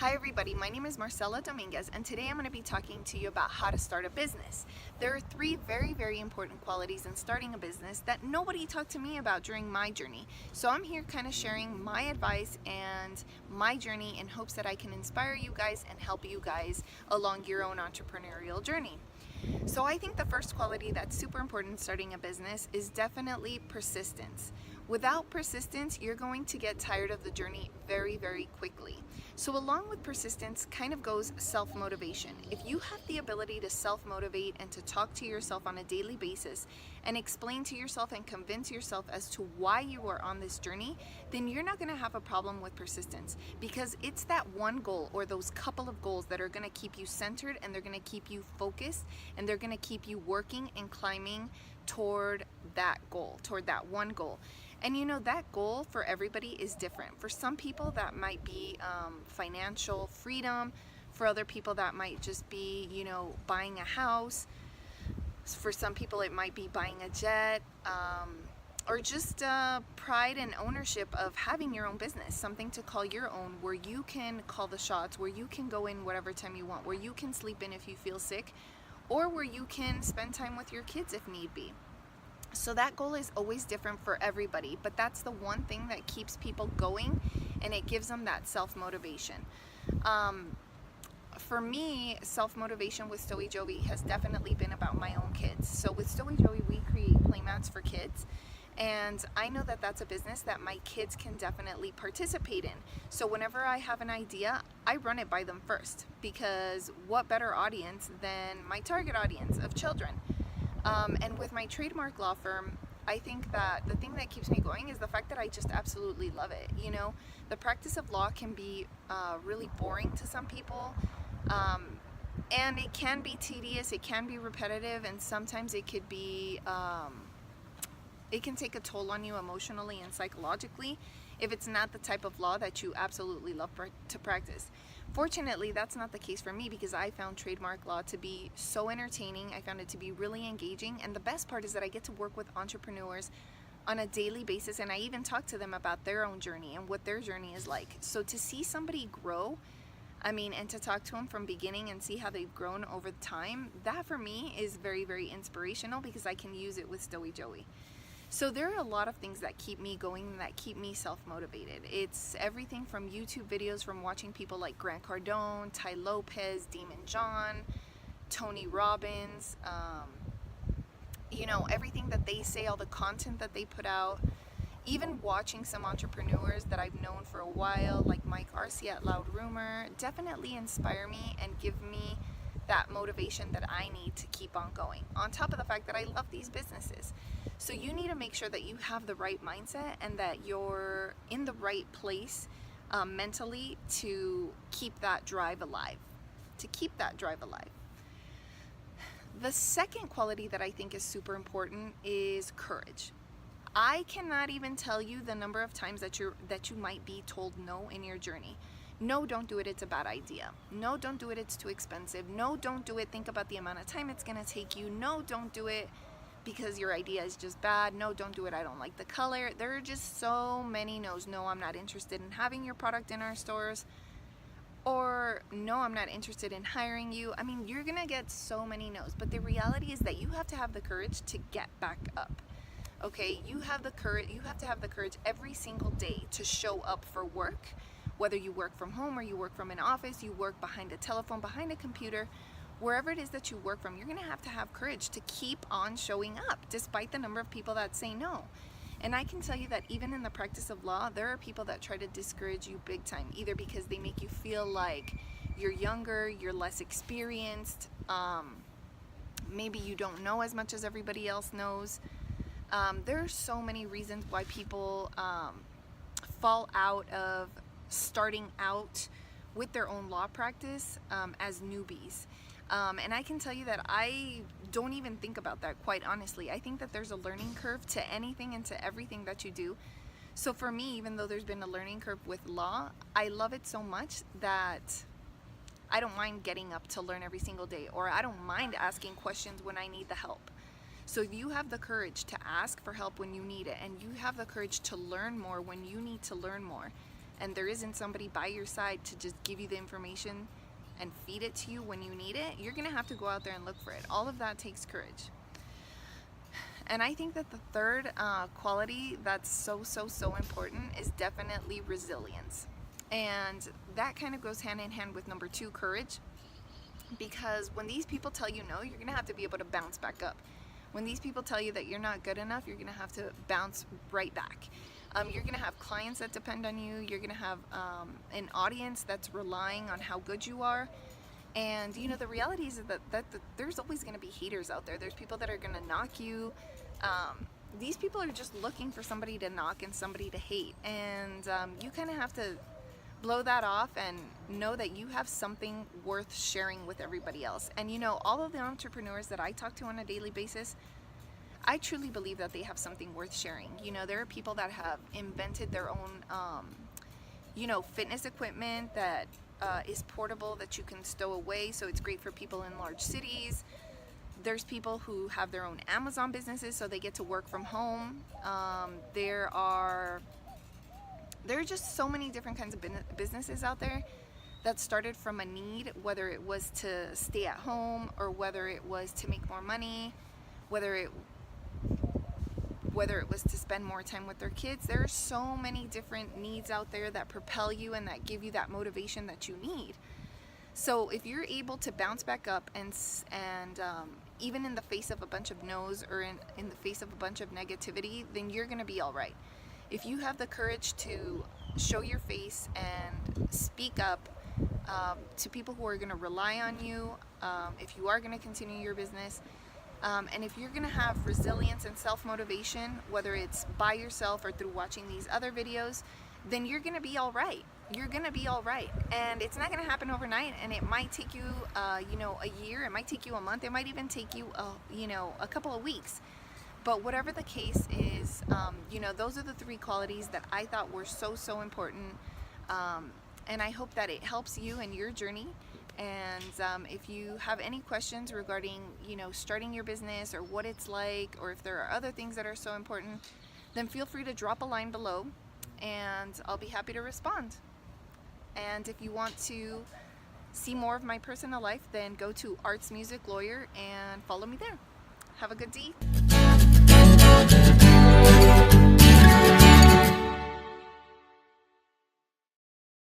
Hi everybody, my name is Marcella Dominguez and today I'm going to be talking to you about how to start a business. There are three very important qualities in starting a business that nobody talked to me about during my journey. So I'm here kind of sharing my advice and my journey in hopes that I can inspire you guys and help you guys along your own entrepreneurial journey. So I think the first quality that's super important in starting a business is definitely persistence. Without persistence, you're going to get tired of the journey very quickly. So along with persistence kind of goes self-motivation. If you have the ability to self-motivate and to talk to yourself on a daily basis and explain to yourself and convince yourself as to why you are on this journey, then you're not going to have a problem with persistence, because it's that one goal or those couple of goals that are going to keep you centered, and they're going to keep you focused, and they're going to keep you working and climbing toward that goal, toward that one goal. And you know, that goal for everybody is different. For some people that might be financial freedom. For other people that might just be, you know, buying a house. For some people it might be buying a jet, or just pride and ownership of having your own business, something to call your own, where you can call the shots, where you can go in whatever time you want, where you can sleep in if you feel sick, or where you can spend time with your kids if need be. So that goal is always different for everybody, but that's the one thing that keeps people going, and it gives them that self-motivation. For me, self-motivation with Stowy Joey has definitely been about my own kids. So with Stowy Joey, we create playmats for kids, and I know that that's a business that my kids can definitely participate in. So whenever I have an idea, I run it by them first, because what better audience than my target audience of children? And with my Trademark law firm, I think that the thing that keeps me going is the fact that I just absolutely love it. You know, the practice of law can be really boring to some people, and it can be tedious, it can be repetitive, and sometimes it could be, it can take a toll on you emotionally and psychologically if it's not the type of law that you absolutely love to practice. Fortunately, that's not the case for me, because I found Trademark law to be so entertaining. I found it to be really engaging, and the best part is that I get to work with entrepreneurs on a daily basis, and I even talk to them about their own journey and what their journey is like. So to see somebody grow, I mean, and to talk to them from beginning and see how they've grown over time, that for me is very inspirational, because I can use it with Stowy Joey. So there are a lot of things that keep me going and that keep me self-motivated. It's everything from YouTube videos, from watching people like Grant Cardone, Ty Lopez, Demon John, Tony Robbins, you know, everything that they say, all the content that they put out, even watching some entrepreneurs that I've known for a while, like Mike Arce at Loud Rumor, definitely inspire me and give me that motivation that I need to keep on going, on top of the fact that I love these businesses. So you need to make sure that you have the right mindset and that you're in the right place mentally to keep that drive alive, The second quality that I think is super important is courage. I cannot even tell you the number of times that you might be told no in your journey. No, don't do it, it's a bad idea. No, don't do it, it's too expensive. No, don't do it, think about the amount of time it's gonna take you. No, don't do it because your idea is just bad. No, don't do it, I don't like the color. There are just so many no's. No, I'm not interested in having your product in our stores. Or no, I'm not interested in hiring you. I mean, you're gonna get so many no's, but the reality is that you have to have the courage to get back up. Okay, you have to have the courage every single day to show up for work. Whether you work from home or you work from an office, you work behind a telephone, behind a computer, wherever it is that you work from, you're gonna have to have courage to keep on showing up despite the number of people that say no. And I can tell you that even in the practice of law, there are people that try to discourage you big time, either because they make you feel like you're younger, you're less experienced, maybe you don't know as much as everybody else knows. There are so many reasons why people fall out of starting out with their own law practice as newbies. And I can tell you that I don't even think about that, quite honestly. I think that there's a learning curve to anything and to everything that you do. So for me, even though there's been a learning curve with law, I love it so much that I don't mind getting up to learn every single day, or I don't mind asking questions when I need the help. So if you have the courage to ask for help when you need it, and you have the courage to learn more when you need to learn more, and there isn't somebody by your side to just give you the information and feed it to you when you need it, you're gonna have to go out there and look for it. All of that takes courage. And I think that the third quality that's so important is definitely resilience. And that kind of goes hand in hand with number 2, courage. Because when these people tell you no, you're gonna have to be able to bounce back up. When these people tell you that you're not good enough, you're gonna have to bounce right back. You're gonna have clients that depend on you. You're gonna have an audience that's relying on how good you are. And you know, the reality is that there's always gonna be haters out there. There's people that are gonna knock you. These people are just looking for somebody to knock and somebody to hate. And you kind of have to blow that off and know that you have something worth sharing with everybody else. And you know, all of the entrepreneurs that I talk to on a daily basis, I truly believe that they have something worth sharing. You know, there are people that have invented their own, you know, fitness equipment that is portable, that you can stow away, so it's great for people in large cities. There's people who have their own Amazon businesses, so they get to work from home. There are just so many different kinds of businesses out there that started from a need, whether it was to stay at home or whether it was to make more money, whether it was to spend more time with their kids. There are so many different needs out there that propel you and that give you that motivation that you need. So if you're able to bounce back up and even in the face of a bunch of no's or in the face of a bunch of negativity, then you're gonna be all right. If you have the courage to show your face and speak up to people who are gonna rely on you, if you are gonna continue your business, and if you're gonna have resilience and self-motivation, whether it's by yourself or through watching these other videos, then you're gonna be all right. You're gonna be all right. And it's not gonna happen overnight, and it might take you, you know, a year, it might take you a month, it might even take you, you know, a couple of weeks. But whatever the case is, you know, those are the 3 qualities that I thought were so important. And I hope that it helps you in your journey. And if you have any questions regarding, you know, starting your business or what it's like, or if there are other things that are so important, then feel free to drop a line below and I'll be happy to respond. And if you want to see more of my personal life, then go to Arts Music Lawyer and follow me there. Have a good day.